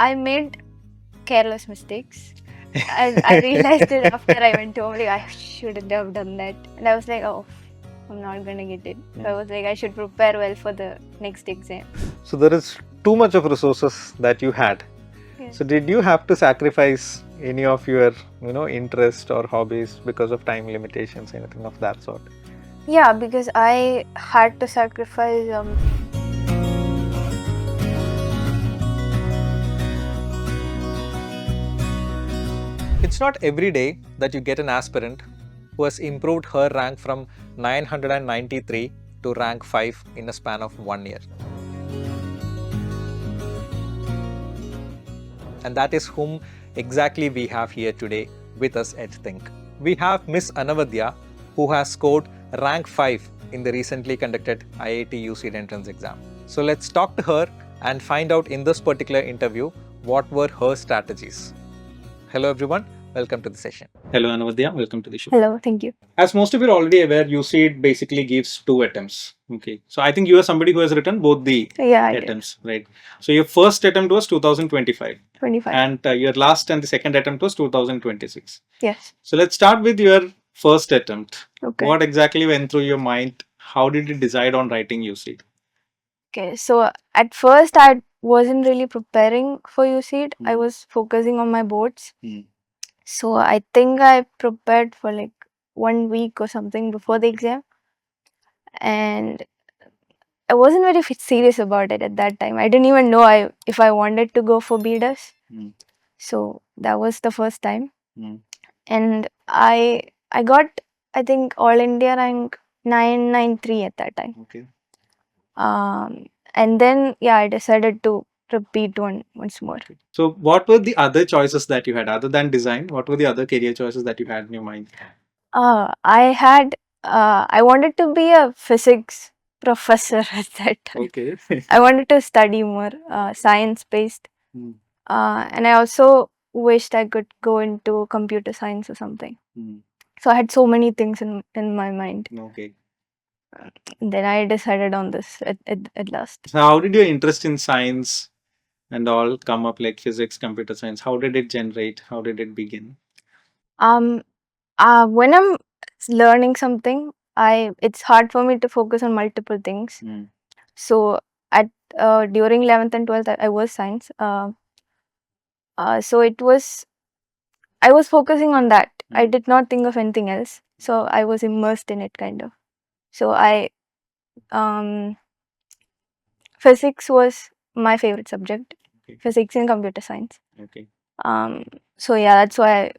I made careless mistakes. I realized it after I went home. Like, I shouldn't have done that. And I was like, oh, I'm not gonna get it. So I was like, I should prepare well for the next exam. So there is too much of resources that you had. Yes. So did you have to sacrifice any of your, interest or hobbies because of time limitations, anything of that sort? Yeah, because I had to sacrifice. It's not every day that you get an aspirant who has improved her rank from 993 to rank 5 in a span of 1 year. And that is whom exactly we have here today with us at THiNC. We have Miss Anavdya, who has scored rank 5 in the recently conducted IIT UCEED entrance exam. So let's talk to her and find out in this particular interview what were her strategies. Hello everyone, welcome to the session. Hello Anavdya, welcome to the show. Hello, thank you. As most of you are already aware, UCEED basically gives 2 attempts. Okay, so I think you are somebody who has written both the Yeah, I did. attempts, right? So your first attempt was 2025, 25. and your last and the second attempt was 2026. Yes. So let's start with your first attempt. Okay. What exactly went through your mind? How did you decide on writing UCEED? Okay, so at first I wasn't really preparing for UCEED. I was focusing on my boards. So I think I prepared for like 1 week or something before the exam. And I wasn't very serious about it at that time. I didn't even know if I wanted to go for B.Des. So that was the first time. And I got, I think, All India rank 993 at that time. Okay. And then, yeah, I decided to repeat once more. So what were the other choices that you had other than design? What were the other career choices that you had in your mind? I wanted to be a physics professor at that time. Okay. I wanted to study more science based. And I also wished I could go into computer science or something. So I had so many things in my mind. Okay. And then I decided on this at last. So how did your interest in science and all come up, like physics, computer science? How did it generate? How did it begin? When I'm learning something, it's hard for me to focus on multiple things. So at during 11th and 12th, I was science. So I was focusing on that. I did not think of anything else. So I was immersed in it, kind of. So physics was my favorite subject. Okay. Physics and computer science. Okay. So yeah, that's why I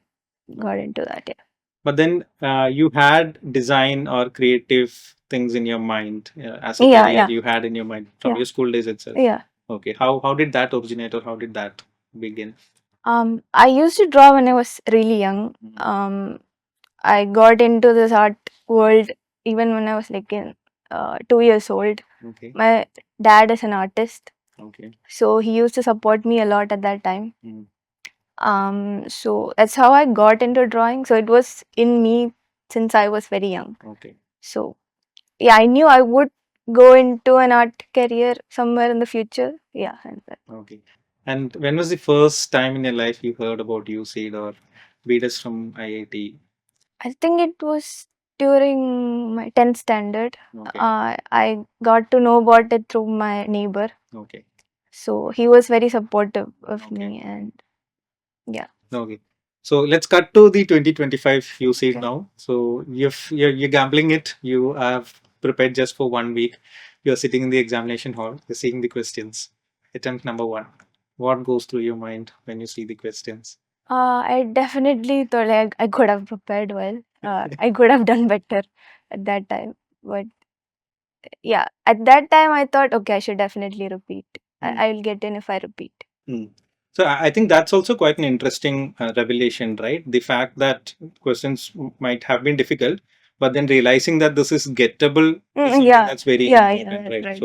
got into that. Yeah. But then you had design or creative things in your mind as a Yeah, career yeah. you had in your mind from Yeah. your school days itself. Yeah. Okay. How did that originate, or how did that begin? I used to draw when I was really young. I got into this art world even when I was like in 2 years old. Okay. My dad is an artist, Okay. so he used to support me a lot at that time. So that's how I got into drawing. So it was in me since I was very young. Okay. So yeah, I knew I would go into an art career somewhere in the future. Yeah. Okay. And when was the first time in your life you heard about UCEED or B.Des from IIT? I think it was during my 10th standard. Okay. I got to know about it through my neighbor. Okay. So he was very supportive of Okay. me, and yeah. Okay. So let's cut to the 2025 UCEED Okay. now. So you're gambling it. You have prepared just for 1 week. You're sitting in the examination hall. You're seeing the questions. Attempt number 1. What goes through your mind when you see the questions? I definitely thought like I could have prepared well. I could have done better at that time. But yeah, at that time I thought, okay, I should definitely repeat. I'll get in if I repeat. So I think that's also quite an interesting revelation, right? The fact that questions might have been difficult, but then realizing that this is gettable is something Yeah. that's very Yeah, important, that's right? right.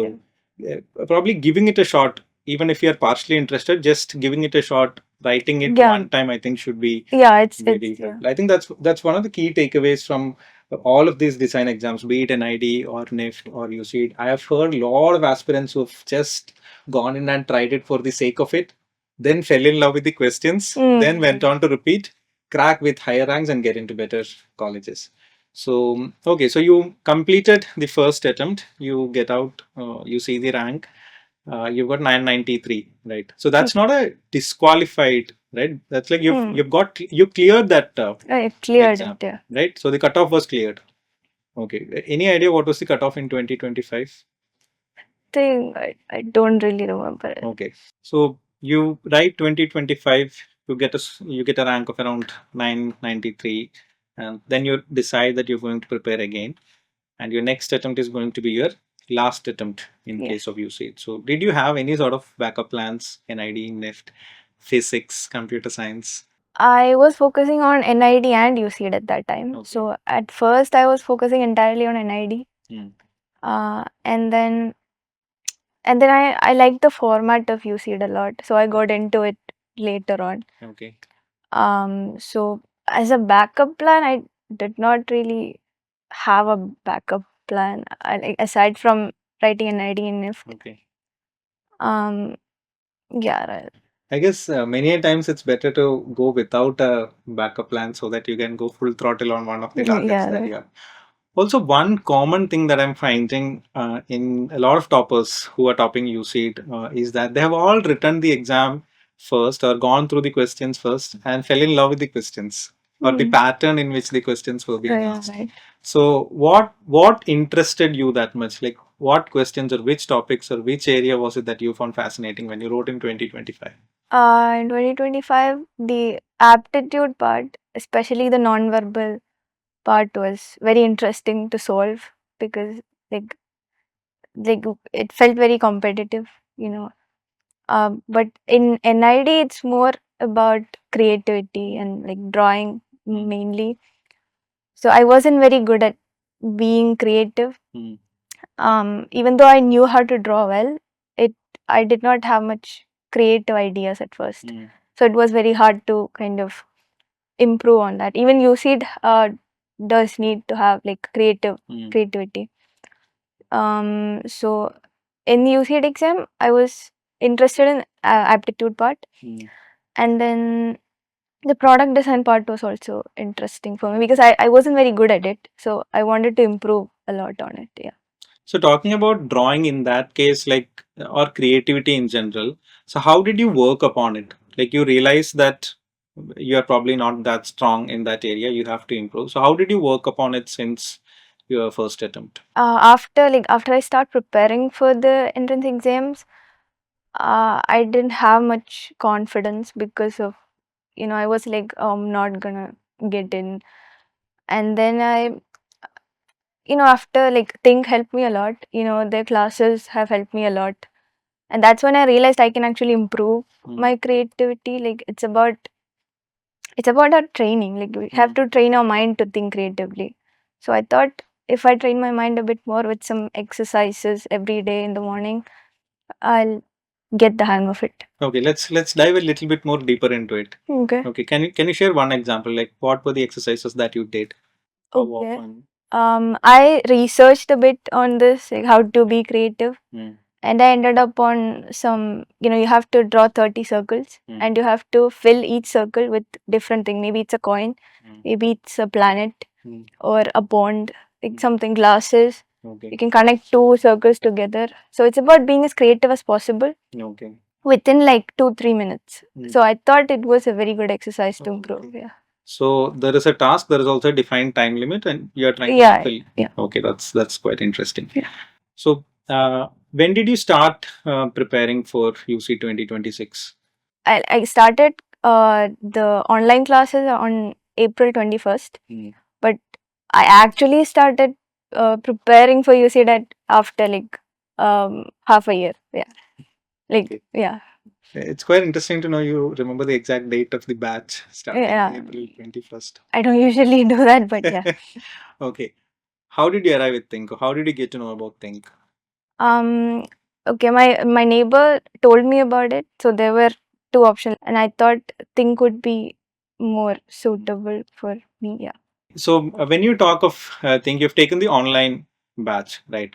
So probably giving it a shot, even if you're partially interested, just giving it a shot, writing it Yeah. one time, I think should be Yeah, it's very yeah. helpful. I think that's one of the key takeaways from all of these design exams, be it NID or NIFT or UCEED. I have heard a lot of aspirants who've just gone in and tried it for the sake of it, then fell in love with the questions, then went on to repeat, crack with higher ranks, and get into better colleges. So, okay, so you completed the first attempt, you get out, you see the rank, you got 993, right? So that's not a disqualified, right? That's like you cleared that I cleared exam, it, yeah. right? So the cutoff was cleared. Okay. Any idea what was the cutoff in 2025? I don't really remember it. Okay. So you write 2025, you get a rank of around 993, and then you decide that you're going to prepare again, and your next attempt is going to be your last attempt in Yes. case of UCEED. So did you have any sort of backup plans, NID, NIFT, physics, computer science? I was focusing on NID and UCEED at that time. Okay. So at first I was focusing entirely on NID. And then I liked the format of UCEED a lot. So I got into it later on. Okay. So as a backup plan, I did not really have a backup plan aside from writing NID and NIFT. Okay. Yeah, right. I guess many a times it's better to go without a backup plan so that you can go full throttle on one of the targets Yeah, that right. you have. Also, one common thing that I'm finding in a lot of toppers who are topping UCEED is that they have all written the exam first or gone through the questions first and fell in love with the questions or the pattern in which the questions were being asked. Right. So, what interested you that much? Like, what questions or which topics or which area was it that you found fascinating when you wrote in 2025? In 2025, the aptitude part, especially the non-verbal part, was very interesting to solve because like like it felt very competitive, you know. But in NID, it's more about creativity and like drawing mainly. So I wasn't very good at being creative. Even though I knew how to draw well, I did not have much creative ideas at first. So it was very hard to kind of improve on that. Even UCEED does need to have like creativity. So in the UCEED exam, I was interested in aptitude part, and then the product design part was also interesting for me because I wasn't very good at it, so I wanted to improve a lot on it. Yeah. So talking about drawing in that case, like, or creativity in general, so how did you work upon it? Like, you realize that you are probably not that strong in that area, you have to improve. So how did you work upon it since your first attempt? After I start preparing for the entrance exams, I didn't have much confidence because of, I was like, I'm not gonna get in. And then after like THiNC helped me a lot, their classes have helped me a lot. And that's when I realized I can actually improve my creativity. Like it's about our training. Like we have to train our mind to think creatively. So I thought if I train my mind a bit more with some exercises every day in the morning, I'll get the hang of it. Okay, let's dive a little bit more deeper into it. Okay. Okay, can you share one example? Like, what were the exercises that you did? How Okay. often? I researched a bit on this, like how to be creative. And I ended up on some, you have to draw 30 circles and you have to fill each circle with different thing. Maybe it's a coin, maybe it's a planet or a pond, like something, glasses. Okay. You can connect two circles together. So it's about being as creative as possible Okay. within like 2-3 minutes. So I thought it was a very good exercise to improve. Yeah. So there is a task, there is also a defined time limit, and you are trying to Yeah. fulfill. Yeah. Okay, that's quite interesting. Yeah. So when did you start preparing for UC 2026? I started the online classes on April 21st, but I actually started preparing for UCEED after like half a year. Yeah. Like, Okay. yeah. It's quite interesting to know you remember the exact date of the batch starting Yeah. April 21st. I don't usually do that, but yeah. Okay. How did you arrive at THiNC? How did you get to know about THiNC? Okay, my neighbor told me about it, so there were two options, and I thought THiNC would be more suitable for me. Yeah. So when you talk of THiNC, you've taken the online batch, right?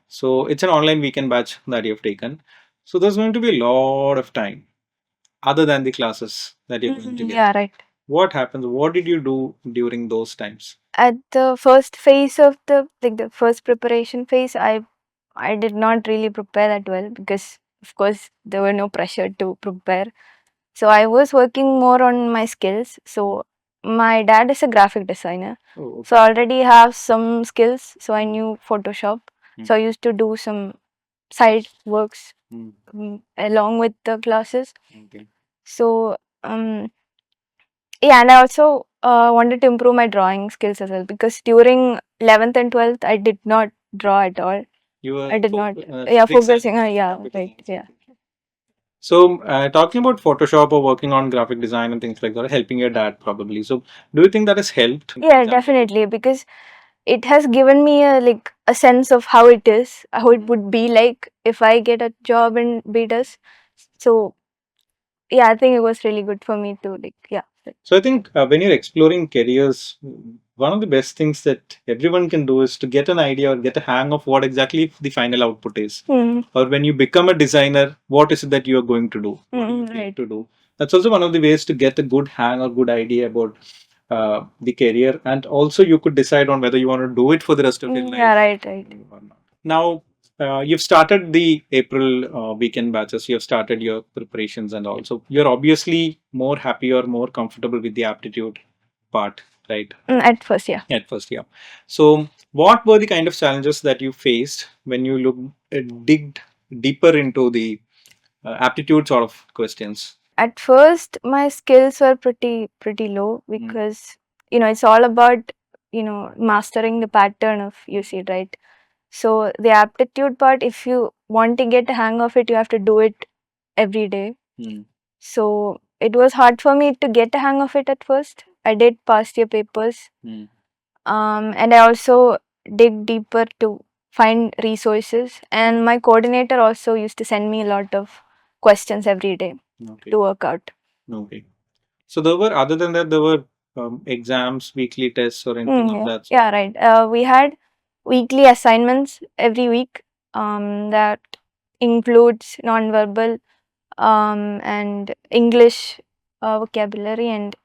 So it's an online weekend batch that you've taken. So there's going to be a lot of time. other than the classes that you're going to get. Yeah, right. What happens? What did you do during those times? At the first phase of the first preparation phase, I did not really prepare that well because of course there were no pressure to prepare. So I was working more on my skills. So my dad is a graphic designer. Oh, okay. So I already have some skills. So I knew Photoshop. So I used to do some side works along with the classes. Okay. So yeah, and I also wanted to improve my drawing skills as well because during 11th and 12th I did not draw at all. You were I did not. physics Yeah, and focusing. Yeah, graphic right. design. Yeah. So, talking about Photoshop or working on graphic design and things like that, helping your dad probably. So, do you think that has helped? Yeah, definitely, because it has given me a sense of how it is, how it would be like if I get a job in B.Des. So yeah, I think it was really good for me to yeah. So I think when you're exploring careers, one of the best things that everyone can do is to get an idea or get a hang of what exactly the final output is. Or when you become a designer, what is it that you are going to do? What do you need to do? That's also one of the ways to get a good hang or good idea about the career, and also you could decide on whether you want to do it for the rest of your life. Yeah, right, right. Or not. Now, you've started the April weekend batches. You've started your preparations, and also you're obviously more happy or more comfortable with the aptitude part, right? At first, yeah. At first, yeah. So, what were the kind of challenges that you faced when you digged deeper into the aptitude sort of questions? At first, my skills were pretty low because it's all about mastering the pattern of UCEED, right? So the aptitude part, if you want to get a hang of it, you have to do it every day. So it was hard for me to get a hang of it at first. I did past year papers, and I also dig deeper to find resources. And my coordinator also used to send me a lot of questions every day to work out. Okay. So there were, other than that, there were exams, weekly tests, or anything of that sort? Yeah, right. We had weekly assignments every week that includes nonverbal and English vocabulary and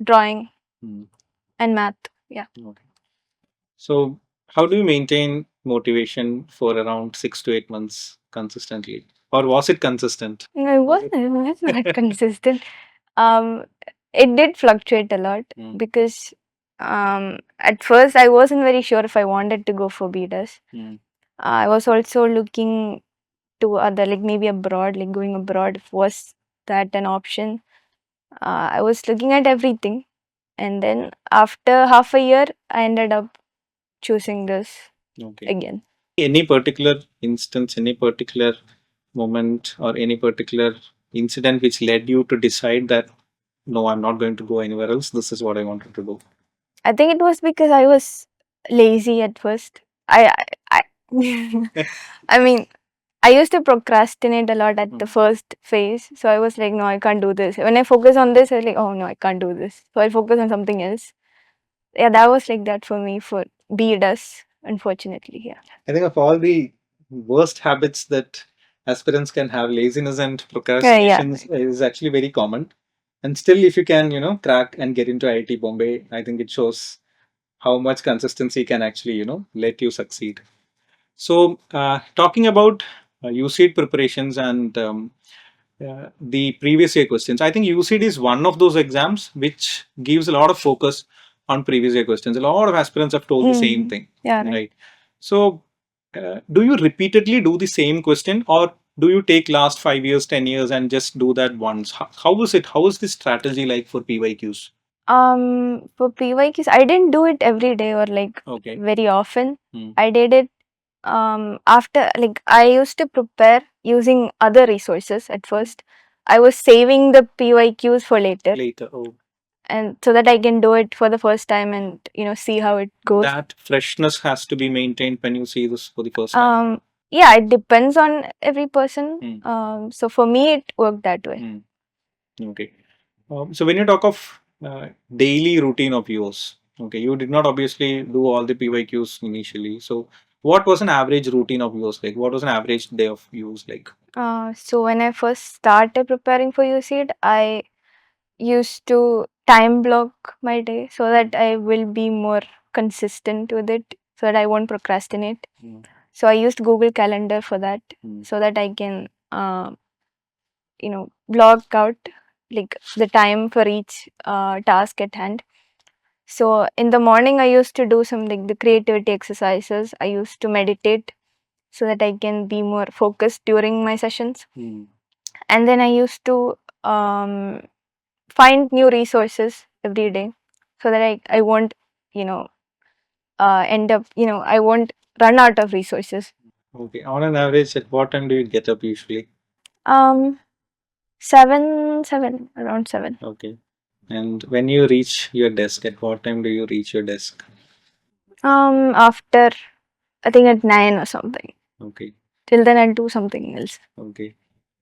drawing and math. Yeah. Okay. So, how do you maintain motivation for around 6 to 8 months consistently, or was it consistent? No, it was not consistent. Um, it did fluctuate a lot because at first I wasn't very sure if I wanted to go for B.Des. I was also looking to other, like maybe abroad, like going abroad. Was that an option? I was looking at everything, and then after half a year, I ended up choosing this again. Any particular instance, any particular moment, or any particular incident which led you to decide that no, I'm not going to go anywhere else. This is what I wanted to do. I think it was because I was lazy at first. I I mean, I used to procrastinate a lot at the first phase. So I was like, no, I can't do this. When I focus on this, I was like, oh no, I can't do this. So I focus on something else. Yeah, that was like that for me for B.Des, unfortunately. Yeah. I think of all the worst habits that aspirants can have, laziness and procrastination is actually very common. And still, if you can, crack and get into IIT Bombay, I think it shows how much consistency can actually, let you succeed. So, talking about UCEED preparations and the previous year questions, I think UCEED is one of those exams which gives a lot of focus on previous year questions. A lot of aspirants have told the same thing. Yeah, right? So, do you repeatedly do the same question, or do you take last 5 years, 10 years and just do that once? How is it? How is this strategy like for PYQs? For PYQs, I didn't do it every day or like very often. I did it after, like I used to prepare using other resources at first. I was saving the PYQs for later. And so that I can do it for the first time and see how it goes. That freshness has to be maintained when you see this for the first time. Yeah, it depends on every person. So for me, it worked that way. Okay. So when you talk of daily routine of yours, okay, you did not obviously do all the PYQs initially. So What was an average routine of yours like? What was an average day of yours like? So when I first started preparing for UCEED, I used to time block my day so that I will be more consistent with it, so that I won't procrastinate. So I used Google Calendar for that, so that I can, block out like the time for each task at hand. So in the morning, I used to do some like the creativity exercises. I used to meditate so that I can be more focused during my sessions. And then I used to um, find new resources every day so that I won't, end up, I won't run out of resources. Okay. On an average, at what time do you get up usually? Um, 7, around 7. Okay. And when you reach your desk, at what time do you reach your desk? After I think at 9 or something. Okay. Till then, I'll do something else. Okay.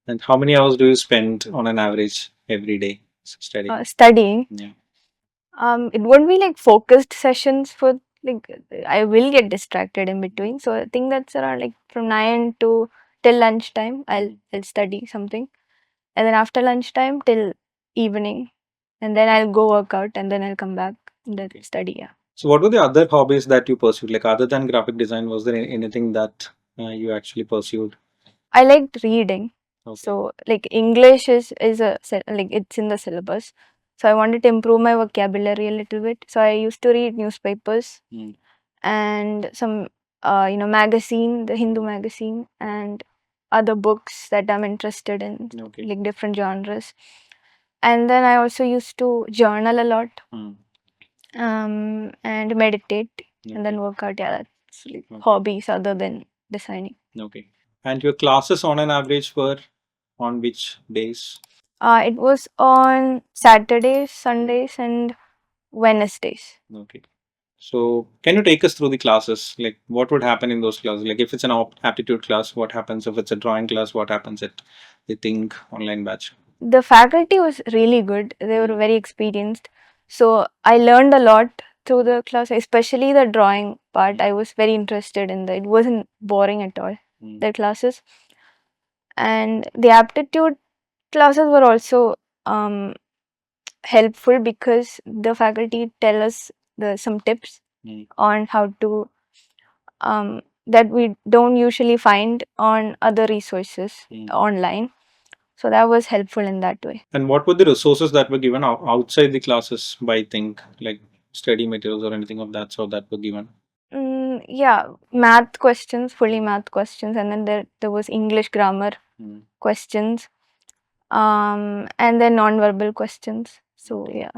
And how many hours do you spend on an average every day studying? Studying. Yeah. It won't be like focused sessions for like I will get distracted in between. So I think that's around like from 9 to till lunchtime. I'll study something, and then after lunchtime till evening, and then I'll go work out, and then I'll come back and then study. Yeah. So, what were the other hobbies that you pursued? Like, other than graphic design, was there anything that you actually pursued? I liked reading. Okay. So like English is like it's in the syllabus. So I wanted to improve my vocabulary a little bit. So I used to read newspapers and some magazine, the Hindu magazine, and other books that I'm interested in, Okay. like different genres. And then I also used to journal a lot, and meditate, and then work out. Yeah, that's like hobbies other than designing. Okay. And your classes on an average were on which days? It was on Saturdays, Sundays, and Wednesdays. Okay. So, can you take us through the classes? Like, what would happen in those classes? Like, if it's an aptitude class, what happens? If it's a drawing class, what happens at the THiNC online batch? The faculty was really good. They were very experienced. So I learned a lot through the class, especially the drawing part. I was very interested in that. It wasn't boring at all, their classes. And the aptitude classes were also helpful because the faculty tell us some tips on how to that we don't usually find on other resources online. So that was helpful in that way. And what were the resources that were given outside the classes by THiNC, like study materials or anything of that sort that were given? Yeah, math questions, fully math questions, and then there was English grammar questions, and then non-verbal questions. So yeah.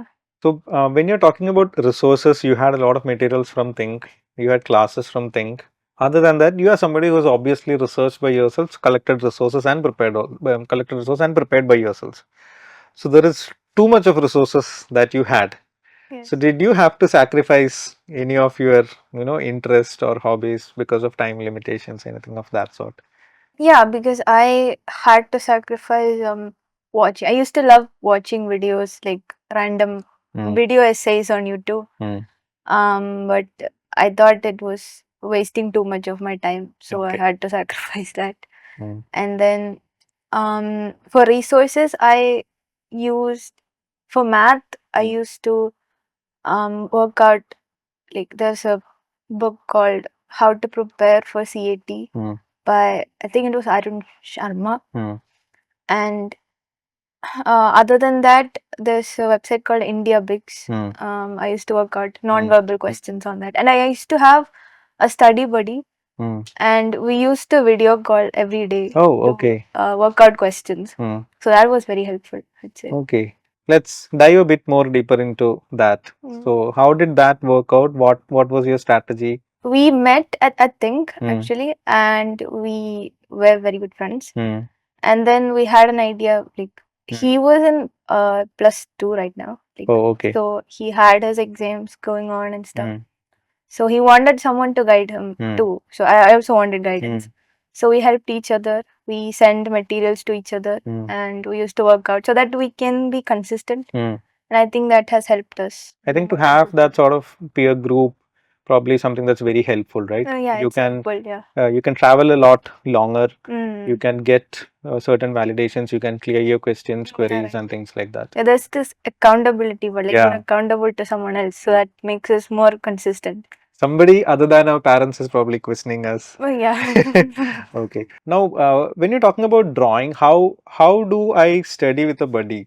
So, when you're talking about resources, you had a lot of materials from THiNC, you had classes from THiNC. Other than that, you are somebody who has obviously researched by yourselves, collected resources and collected resources and prepared by yourselves. So, there is too much of resources that you had. Yes. So, did you have to sacrifice any of your, interest or hobbies because of time limitations, anything of that sort? Yeah, because I had to sacrifice watching. I used to love watching videos like random video essays on YouTube. But I thought it was wasting too much of my time, so I had to sacrifice that. And then for resources, I used for math. I used to work out like there's a book called How to Prepare for CAT by I think it was Arun Sharma. And other than that, there's a website called India Bigs. I used to work out non-verbal questions on that, and I used to have a study buddy, and we used to video call every day. Oh, to okay. work out questions. So that was very helpful, I'd say. Okay. Let's dive a bit more deeper into that. So, how did that work out? What was your strategy? We met at THiNC actually, and we were very good friends. And then we had an idea like he was in +2 right now. Like, Oh, okay. so he had his exams going on and stuff. So he wanted someone to guide him too. So I also wanted guidance. So we helped each other. We send materials to each other, and we used to work out so that we can be consistent. And I think that has helped us. I think to have that sort of peer group probably something that's very helpful, right? Yeah, You it's can helpful, yeah. you can travel a lot longer. You Mm. can get certain validations. You can clear your questions, Yeah, queries, right. and things like that. Yeah, there's this accountability, but like Yeah. we're accountable to someone else, so that makes us more consistent. Somebody other than our parents is probably questioning us. Oh, yeah. Okay. Now, when you're talking about drawing, how do I study with a buddy?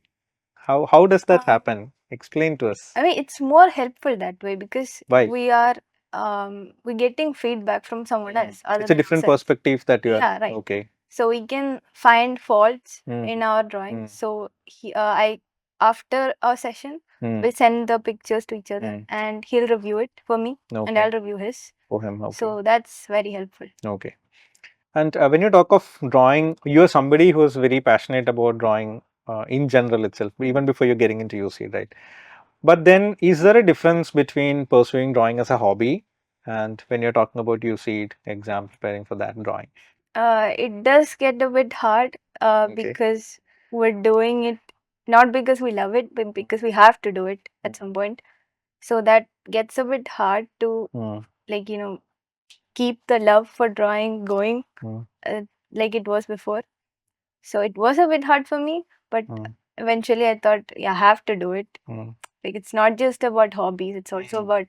How does that happen? Explain to us. I mean, it's more helpful that way because Why? we're getting feedback from someone else other It's a than different ourselves. perspective that you are. Yeah, right. Okay. So we can find faults Mm. in our drawing. Mm. So I after our session, Mm. we'll send the pictures to each other, Mm. and he'll review it for me, and Okay. I'll review his. For him. Okay. So that's very helpful. Okay. And when you talk of drawing, you're somebody who is very passionate about drawing in general itself, even before you're getting into UC, right? But then, is there a difference between pursuing drawing as a hobby and when you're talking about UC exam, preparing for that drawing? It does get a bit hard Okay. because we're doing it not because we love it, but because we have to do it at some point. So that gets a bit hard to Mm. like keep the love for drawing going Mm. like it was before. So it was a bit hard for me, but Mm. eventually I thought, yeah, I have to do it. Mm. Like it's not just about hobbies; it's also about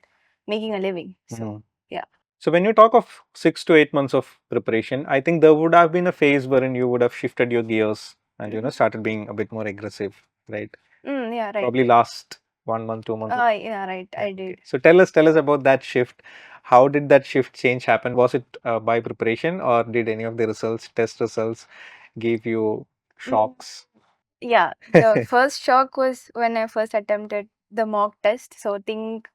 making a living. So Mm. yeah. So when you talk of 6 to 8 months of preparation, I think there would have been a phase wherein you would have shifted your gears and started being a bit more aggressive, right? Yeah, right. Probably last 1 month, 2 months. Yeah, right. I did. So tell us about that shift. How did that shift change happen? Was it by preparation, or did any of the test results, give you shocks? Yeah, the first shock was when I first attempted the mock test. So THiNC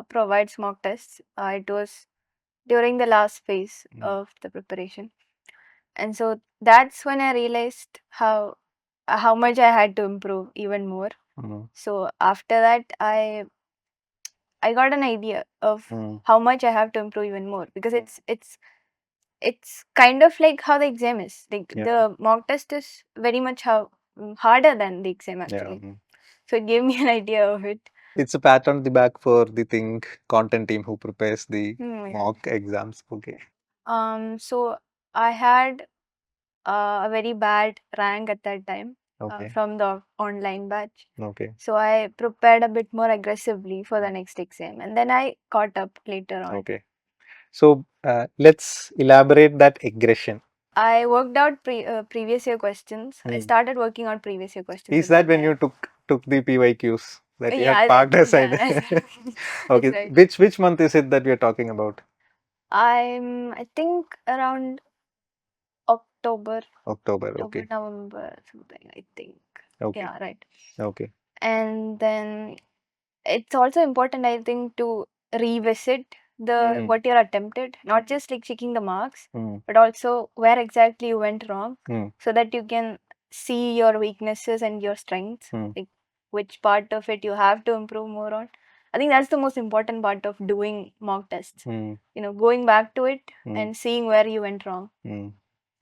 provides mock tests. It was during the last phase of the preparation, and so that's when I realized how much I had to improve even more. So after that, I got an idea of how much I have to improve even more because it's kind of like how the exam is. Like the mock test is very much harder than the exam actually. So it gave me an idea of it. It's a pat on the back for the THiNC content team who prepares the Yeah. mock exams. Okay. So I had a very bad rank at that time Okay. from the online batch. Okay. So I prepared a bit more aggressively for the next exam, and then I caught up later on. Okay. So let's elaborate that aggression. I worked out previous year questions. I started working on previous year questions. Is that when you took the PYQs that you Yeah, had parked aside? yeah, Okay. right. Which month is it that we are talking about? I think around October, October. Okay. November, something, I think. Okay. Yeah, right. Okay. And then it's also important, I think, to revisit the what you're attempted, not just like checking the marks, but also where exactly you went wrong, so that you can see your weaknesses and your strengths, like which part of it you have to improve more on. I think that's the most important part of doing mock tests. Going back to it and seeing where you went wrong.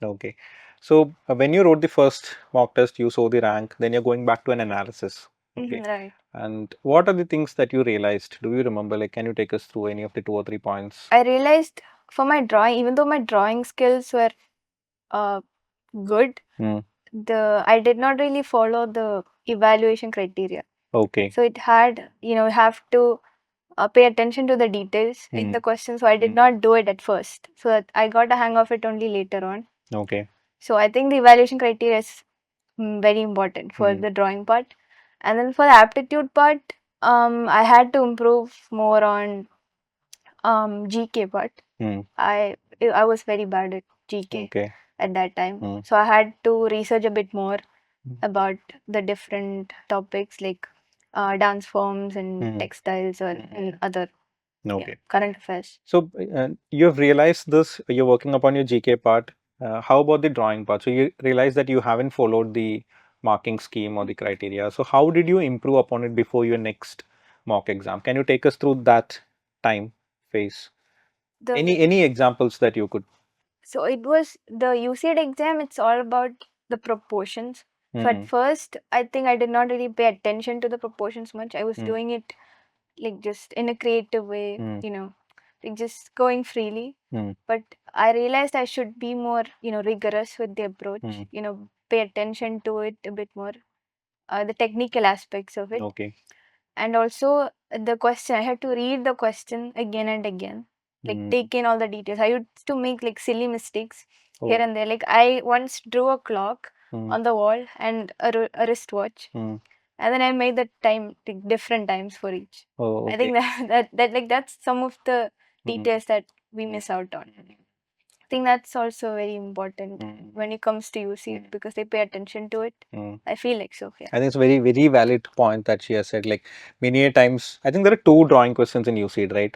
Okay. So when you wrote the first mock test, you saw the rank, then you're going back to an analysis. Okay. Right. And what are the things that you realized? Do you remember? Like, can you take us through any of the 2 or 3 points? I realized for my drawing, even though my drawing skills were good, I did not really follow the evaluation criteria. Okay. So it had, have to pay attention to the details in the question. So I did not do it at first. So that I got a hang of it only later on. Okay. So I think the evaluation criteria is very important for the drawing part. And then for the aptitude part, I had to improve more on GK part. I was very bad at GK at that time. So I had to research a bit more about the different topics like dance forms and textiles or and other current affairs. So you have realized this, you're working upon your GK part. How about the drawing part? So you realize that you haven't followed the marking scheme or the criteria. So how did you improve upon it before your next mock exam? Can you take us through that time phase? Any examples that you could? So it was the UCEED exam. It's all about the proportions. So at first, I think I did not really pay attention to the proportions much. I was doing it like just in a creative way, like just going freely. But I realized I should be more, rigorous with the approach, pay attention to it a bit more, the technical aspects of it. Okay. And also the question, I had to read the question again and again, like take in all the details. I used to make like silly mistakes here and there. Like I once drew a clock on the wall and a wristwatch, and then I made the time like, different times for each. Oh, I think that like that's some of the details that we miss out on. I think that's also very important when it comes to UCEED because they pay attention to it. I feel like so. Yeah. I think it's a very, very valid point that she has said. Like many a times, I think there are two drawing questions in UCEED, right?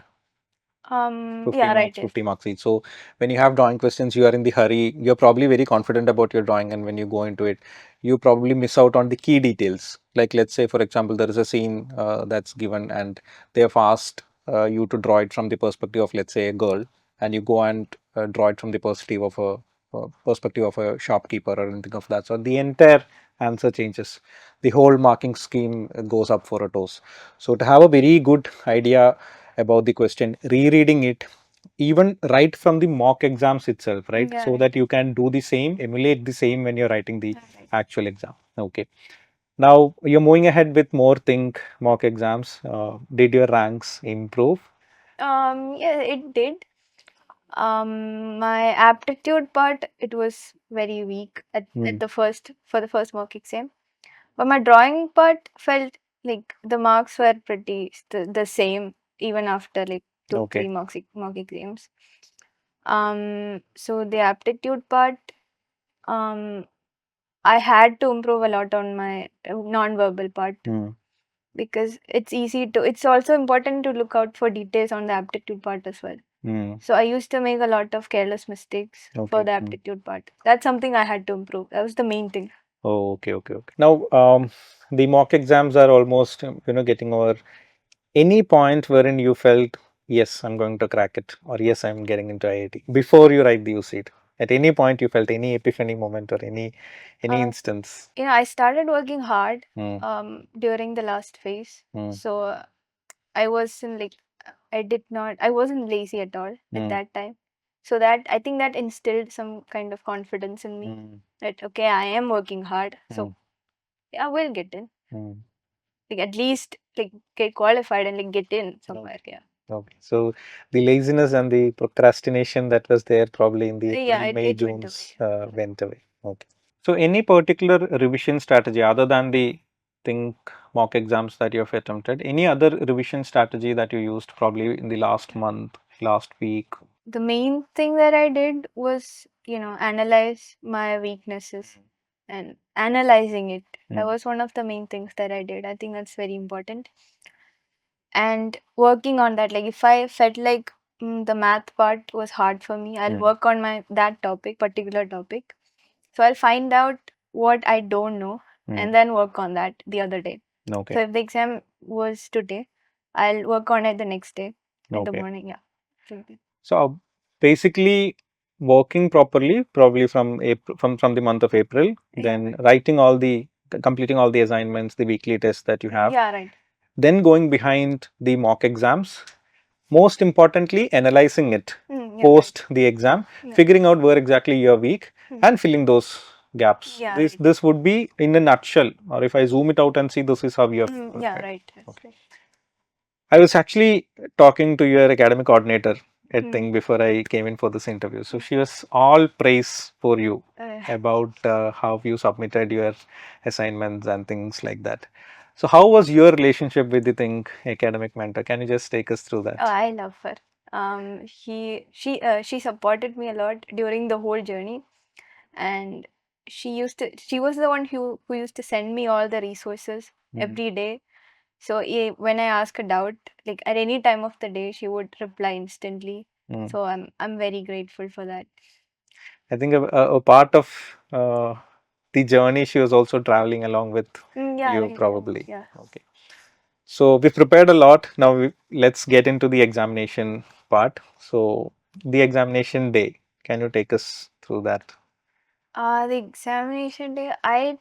50 Yeah, marks, right. 50 marks each. So when you have drawing questions, you are in the hurry. You're probably very confident about your drawing, and when you go into it, you probably miss out on the key details. Like let's say, for example, there is a scene that's given, and they have asked you to draw it from the perspective of, let's say, a girl, and you go and draw it from the perspective of a shopkeeper or anything of that. So the entire answer changes. The whole marking scheme goes up for a toss. So to have a very good idea about the question, rereading it even right from the mock exams itself, right? Yeah, So right. that you can do the same, emulate the same when you're writing the actual exam. Okay. Now you're moving ahead with more think mock exams. Did your ranks improve? Yeah, it did. My aptitude part, it was very weak at the first mock exam. But my drawing part felt like the marks were pretty the same even after like two, Okay. three mock exams. So the aptitude part, um, I had to improve a lot on my non-verbal part because it's also important to look out for details on the aptitude part as well. So I used to make a lot of careless mistakes for the aptitude part. That's something I had to improve. That was the main thing. Oh, okay, okay, okay. Now, the mock exams are almost, getting over. Any point wherein you felt, yes, I'm going to crack it, or yes, I'm getting into IIT before you write the UCEED? At any point, you felt any epiphany moment or any instance? I started working hard Mm, during the last phase. mm, So I wasn't like I wasn't lazy at all at that time. So that I think that instilled some kind of confidence in me that okay, I am working hard. So yeah, I will get in. Like at least like get qualified and like get in somewhere. Yeah. Okay. So the laziness and the procrastination that was there probably in the Yeah, April, May, it went away. June's went away. Okay. So any particular revision strategy other than the think mock exams that you have attempted? Any other revision strategy that you used probably in the last month, last week? The main thing that I did was, analyze my weaknesses and analyzing it. That was one of the main things that I did. I think that's very important. And working on that, like if I felt like the math part was hard for me, I'll work on that particular topic. So I'll find out what I don't know and then work on that the other day. Okay. So if the exam was today, I'll work on it the next day in the Okay. morning. Yeah. Absolutely. So basically working properly, probably from April, from the month of April, then writing completing all the assignments, the weekly tests that you have. Yeah, right. Then going behind the mock exams, most importantly analyzing it post the exam, figuring out where exactly you're weak and filling those gaps. Yeah, This would be in a nutshell, or if I zoom it out and see, this is how you have yeah, prepared. right. Okay. I was actually talking to your academic coordinator at ThiNC before I came in for this interview. So she was all praise for you about how you submitted your assignments and things like that. So how was your relationship with the ThiNC academic mentor? Can you just take us through that? Oh, I love her. She supported me a lot during the whole journey, and she was the one who used to send me all the resources every day. So when I ask a doubt, like at any time of the day, she would reply instantly. So I'm very grateful for that. I think a part of the journey she was also traveling along with Yeah, you right. probably. Yeah. Okay. So we've prepared a lot. Now let's get into the examination part. So the examination day, can you take us through that? The examination day, I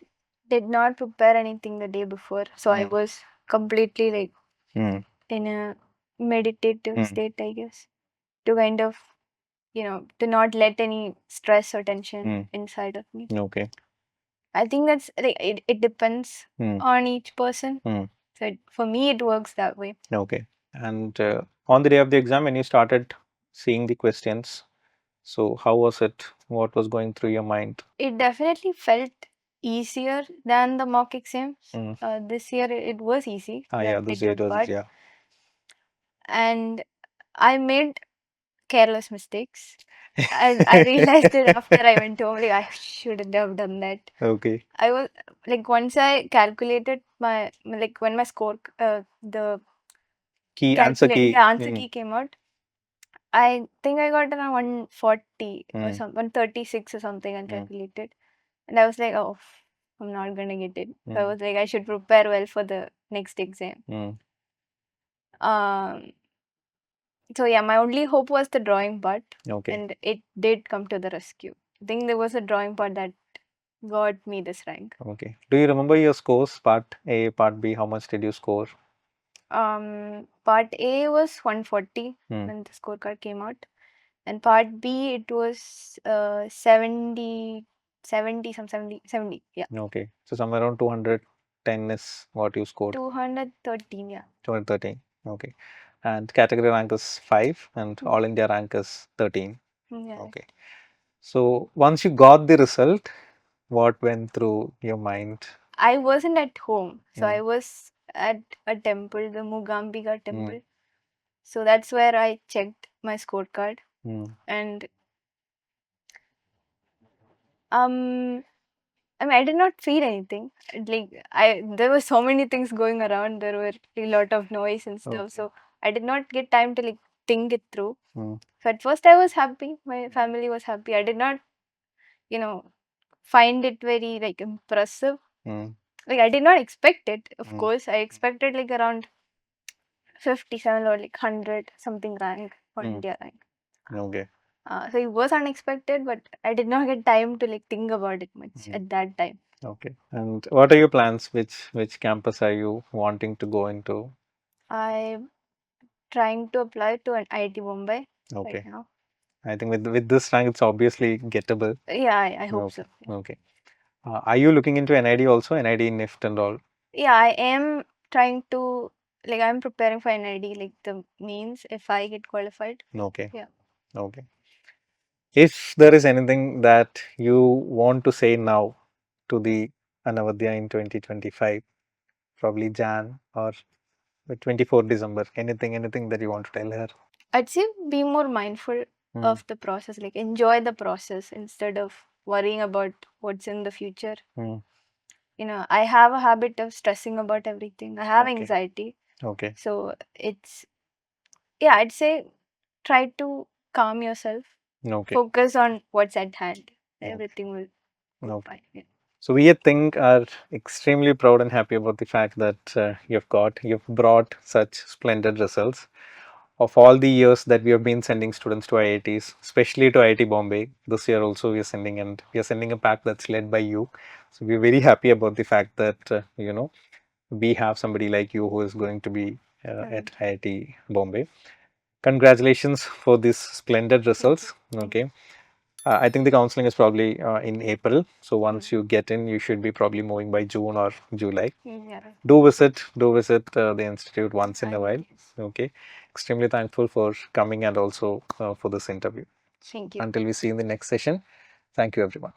did not prepare anything the day before, so I was completely like in a meditative state, I guess. to kind of, to not let any stress or tension inside of me. Okay. I think that's like it depends on each person. So for me, it works that way. Okay. And on the day of the exam, when you started seeing the questions, so how was it? What was going through your mind? It definitely felt easier than the mock exams. This year it was easy. Ah, the yeah, this year it aptitude was, part. yeah. And I made careless mistakes. I realized it after I went home. Like, I shouldn't have done that. Okay. I was like, once I calculated my, like, when my score, the Key, answer key. answer key came out, I think I got around 140 or something, 136 or something, and calculated. And I was like, oh, I'm not gonna get it. So I was like, I should prepare well for the next exam. So yeah, my only hope was the drawing part. Okay. And it did come to the rescue. I think there was a drawing part that got me this rank. Okay. Do you remember your scores? Part A, Part B, how much did you score? Part A was 140 when the scorecard came out. And part B, it was 70, 70, some 70, 70, yeah. Okay. So somewhere around 210 is what you scored. 213, yeah. 213. Okay. And category rank is 5 and all India rank is 13. Yeah. Okay. So once you got the result, what went through your mind? I wasn't at home. So I was at a temple, the Mugambika temple. So that's where I checked my scorecard. And I mean, I did not feel anything. Like, there were so many things going around. There were a lot of noise and stuff. So I did not get time to like think it through. So at first I was happy. My family was happy. I did not, find it very like impressive. Like, I did not expect it. Of course, I expected like around 57 or like 100 something rank for India rank. Okay. So it was unexpected, but I did not get time to like think about it much at that time. Okay. And what are your plans? Which campus are you wanting to go into? I'm trying to apply to an IIT Bombay right now. I think with this rank, it's obviously gettable. Yeah, I hope so. Okay. Are you looking into NID also? NID, NIFT and all? Yeah, I am trying to, like, I'm preparing for NID, like the means if I get qualified. Okay. Yeah. Okay. If there is anything that you want to say now to the Anavdya in 2025, probably Jan or 24 December, anything that you want to tell her? I'd say be more mindful of the process, like enjoy the process instead of worrying about what's in the future. I have a habit of stressing about everything. I have anxiety. Okay. So I'd say try to calm yourself. Okay. Focus on what's at hand. Everything will go fine. Yeah. So we at THiNC are extremely proud and happy about the fact that you've brought such splendid results. Of all the years that we have been sending students to IITs, especially to IIT Bombay, this year also we are sending a pack that's led by you. So we are very happy about the fact that we have somebody like you who is going to be at IIT Bombay. Congratulations for these splendid results. Okay. I think the counseling is probably in April. So once you get in, you should be probably moving by June or July. Yeah. Do visit the institute once in a while. Okay. Extremely thankful for coming and also for this interview. Thank you. Until we see you in the next session. Thank you, everyone.